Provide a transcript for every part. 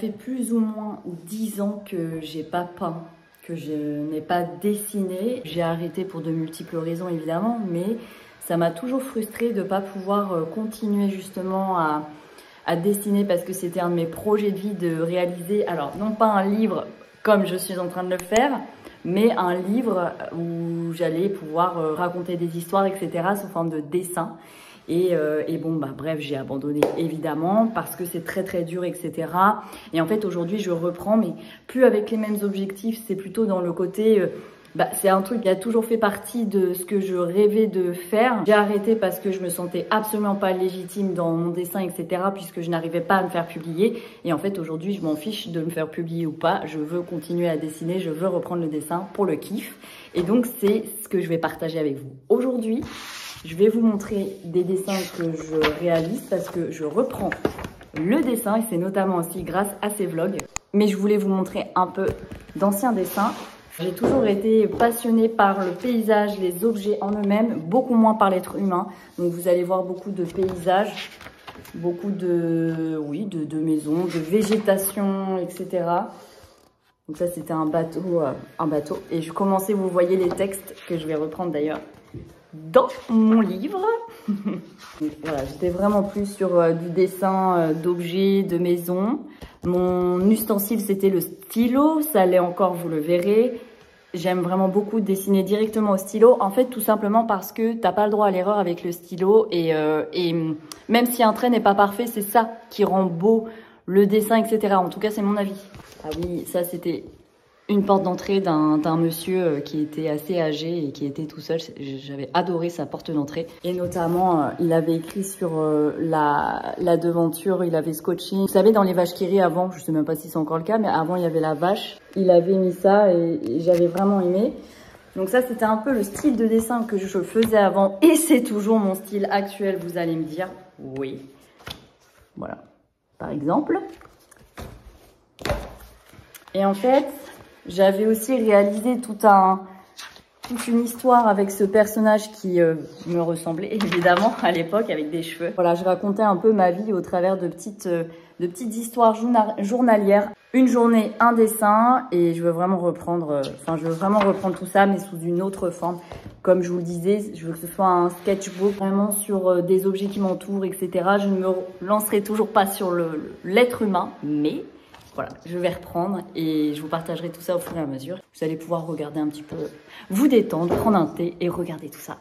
fait plus ou moins 10 ans que j'ai pas peint, que je n'ai pas dessiné. J'ai arrêté pour de multiples raisons évidemment, mais ça m'a toujours frustrée de ne pas pouvoir continuer justement à dessiner parce que c'était un de mes projets de vie de réaliser, alors non pas un livre comme je suis en train de le faire, mais un livre où j'allais pouvoir raconter des histoires, etc. sous forme de dessin. Et bon, bah bref, j'ai abandonné évidemment parce que c'est très très dur, etc. Et en fait, aujourd'hui, je reprends, mais plus avec les mêmes objectifs, c'est plutôt dans le côté... c'est un truc qui a toujours fait partie de ce que je rêvais de faire. J'ai arrêté parce que je me sentais absolument pas légitime dans mon dessin, etc. puisque je n'arrivais pas à me faire publier. Et en fait, aujourd'hui, je m'en fiche de me faire publier ou pas. Je veux continuer à dessiner, je veux reprendre le dessin pour le kiff. Et donc, c'est ce que je vais partager avec vous. Aujourd'hui, je vais vous montrer des dessins que je réalise parce que je reprends le dessin et c'est notamment aussi grâce à ces vlogs. Mais je voulais vous montrer un peu d'anciens dessins. J'ai toujours été passionnée par le paysage, les objets en eux-mêmes, beaucoup moins par l'être humain. Donc vous allez voir beaucoup de paysages, beaucoup de maisons, de végétation, etc. Donc ça c'était un bateau. Et je commençais, vous voyez les textes que je vais reprendre d'ailleurs dans mon livre. Voilà, j'étais vraiment plus sur du dessin d'objets, de maisons. Mon ustensile, c'était le stylo. Ça l'est encore, vous le verrez. J'aime vraiment beaucoup dessiner directement au stylo. En fait, tout simplement parce que t'as pas le droit à l'erreur avec le stylo. Et même si un trait n'est pas parfait, c'est ça qui rend beau le dessin, etc. En tout cas, c'est mon avis. Ah oui, ça, c'était une porte d'entrée d'un monsieur qui était assez âgé et qui était tout seul. J'avais adoré sa porte d'entrée. Et notamment, il avait écrit sur la devanture, il avait scotché. Vous savez, dans les vaches qui rient avant, je sais même pas si c'est encore le cas, mais avant, il y avait la vache. Il avait mis ça et j'avais vraiment aimé. Donc ça, c'était un peu le style de dessin que je faisais avant. Et c'est toujours mon style actuel, vous allez me dire. Oui. Voilà. Par exemple. Et en fait... j'avais aussi réalisé toute une histoire avec ce personnage qui me ressemblait évidemment à l'époque avec des cheveux. Voilà, je racontais un peu ma vie au travers de petites histoires journalières. Une journée, un dessin et je veux vraiment reprendre tout ça mais sous une autre forme. Comme je vous le disais, je veux que ce soit un sketchbook vraiment sur des objets qui m'entourent, etc. Je ne me lancerai toujours pas sur l'être humain, mais... voilà, je vais reprendre et je vous partagerai tout ça au fur et à mesure. Vous allez pouvoir regarder un petit peu, vous détendre, prendre un thé et regarder tout ça.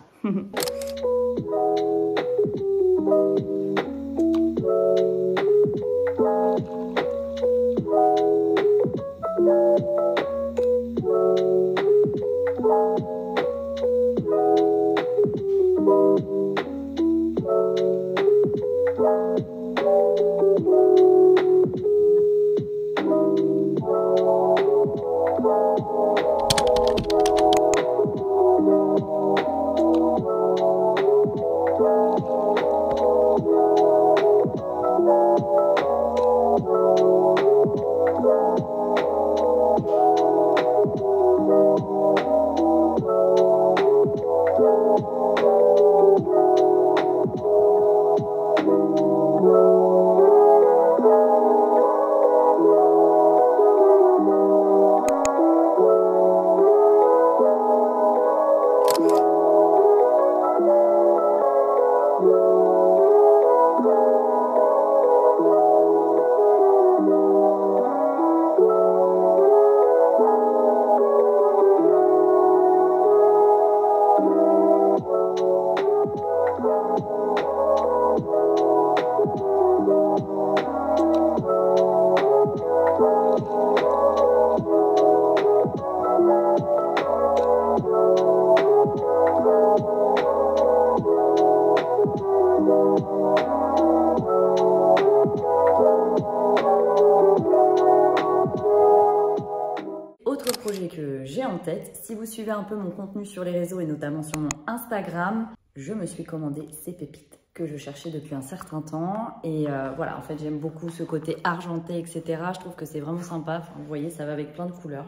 Que j'ai en tête, si vous suivez un peu mon contenu sur les réseaux et notamment sur mon Instagram, je me suis commandé ces pépites que je cherchais depuis un certain temps et voilà, en fait j'aime beaucoup ce côté argenté, etc. Je trouve que c'est vraiment sympa. Enfin, vous voyez, ça va avec plein de couleurs.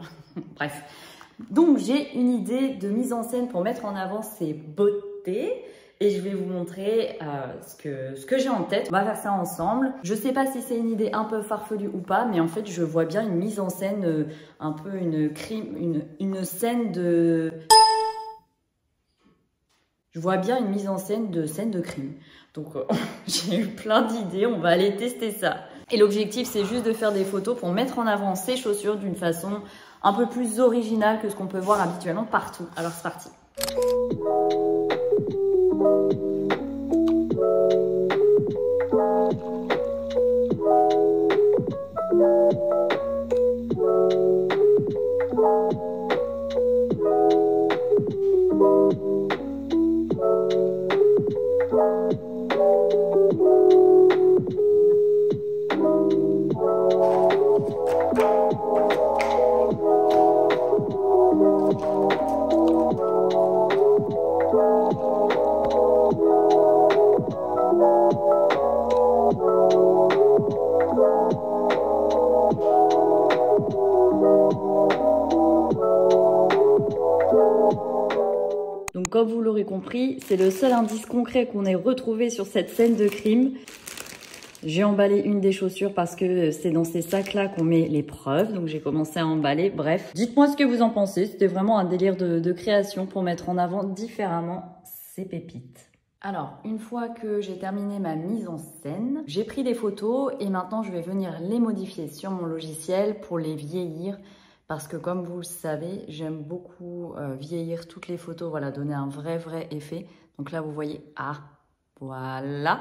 Bref, Donc j'ai une idée de mise en scène pour mettre en avant ces beautés. Et je vais vous montrer ce que j'ai en tête. On va faire ça ensemble. Je sais pas si c'est une idée un peu farfelue ou pas, mais en fait, je vois bien une mise en scène, un peu une scène de... Je vois bien une mise en scène de crime. Donc, j'ai eu plein d'idées. On va aller tester ça. Et l'objectif, c'est juste de faire des photos pour mettre en avant ces chaussures d'une façon un peu plus originale que ce qu'on peut voir habituellement partout. Alors, c'est parti. Donc comme vous l'aurez compris, c'est le seul indice concret qu'on ait retrouvé sur cette scène de crime. J'ai emballé une des chaussures parce que c'est dans ces sacs-là qu'on met les preuves. Donc j'ai commencé à emballer. Bref, dites-moi ce que vous en pensez. C'était vraiment un délire de création pour mettre en avant différemment ces pépites. Alors, une fois que j'ai terminé ma mise en scène, j'ai pris des photos et maintenant je vais venir les modifier sur mon logiciel pour les vieillir. Parce que comme vous le savez, j'aime beaucoup vieillir toutes les photos, voilà, donner un vrai effet. Donc là, vous voyez, ah, voilà.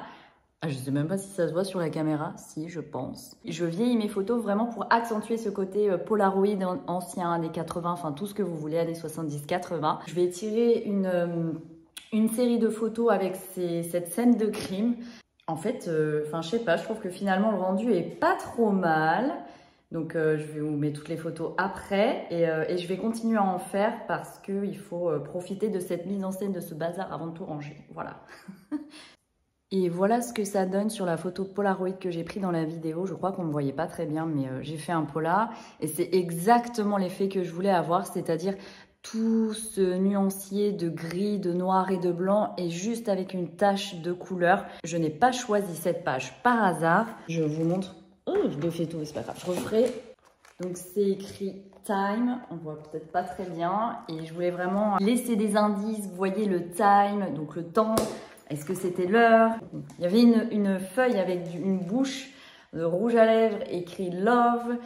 Ah, je ne sais même pas si ça se voit sur la caméra, si, je pense. Je vieillis mes photos vraiment pour accentuer ce côté Polaroid ancien, années 80, enfin tout ce que vous voulez, années 70-80. Je vais tirer une série de photos avec cette scène de crime. En fait, je sais pas, je trouve que finalement le rendu est pas trop mal. Donc je vais vous mettre toutes les photos après et je vais continuer à en faire parce qu'il faut profiter de cette mise en scène, de ce bazar avant de tout ranger. Voilà. Et voilà ce que ça donne sur la photo Polaroid que j'ai pris dans la vidéo. Je crois qu'on ne me voyait pas très bien, mais j'ai fait un polar. Et c'est exactement l'effet que je voulais avoir, c'est-à-dire tout ce nuancier de gris, de noir et de blanc et juste avec une tache de couleur. Je n'ai pas choisi cette page par hasard. Je vous montre. Oh, je le fais tout, c'est pas grave. Je referai. Donc c'est écrit time, on voit peut-être pas très bien. Et je voulais vraiment laisser des indices. Vous voyez le time, donc le temps. Est-ce que c'était l'heure? Il y avait une feuille avec une bouche de rouge à lèvres écrit love.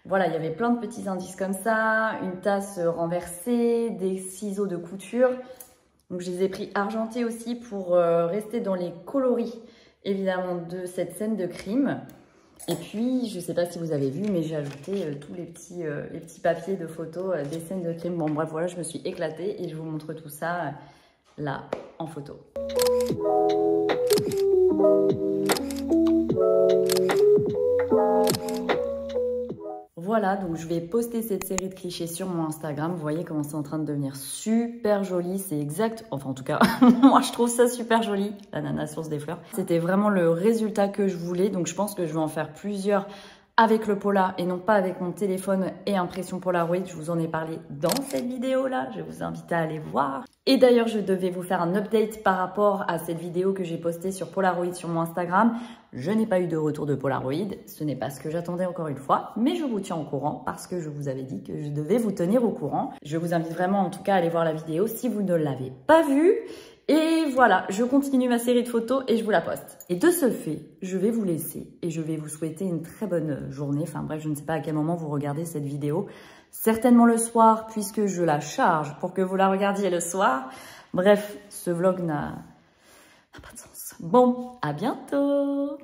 Voilà, il y avait plein de petits indices comme ça. Une tasse renversée, des ciseaux de couture. Donc je les ai pris argentés aussi pour rester dans les coloris évidemment de cette scène de crime. Et puis, je ne sais pas si vous avez vu, mais j'ai ajouté tous les petits papiers de photos des scènes de crime. Bon, bref, voilà, je me suis éclatée et je vous montre tout ça là, en photo. Voilà, donc je vais poster cette série de clichés sur mon Instagram. Vous voyez comment c'est en train de devenir super joli. C'est exact, enfin en tout cas, moi je trouve ça super joli, l'ananas source des fleurs. C'était vraiment le résultat que je voulais, donc je pense que je vais en faire plusieurs avec le Polar et non pas avec mon téléphone et impression Polaroid. Je vous en ai parlé dans cette vidéo-là, je vous invite à aller voir. Et d'ailleurs, je devais vous faire un update par rapport à cette vidéo que j'ai postée sur Polaroid sur mon Instagram. Je n'ai pas eu de retour de Polaroid, ce n'est pas ce que j'attendais encore une fois, mais je vous tiens au courant parce que je vous avais dit que je devais vous tenir au courant. Je vous invite vraiment en tout cas à aller voir la vidéo si vous ne l'avez pas vue. Et voilà, je continue ma série de photos et je vous la poste. Et de ce fait, je vais vous laisser et je vais vous souhaiter une très bonne journée. Enfin bref, je ne sais pas à quel moment vous regardez cette vidéo. Certainement le soir, puisque je la charge pour que vous la regardiez le soir. Bref, ce vlog n'a pas de sens. Bon, à bientôt.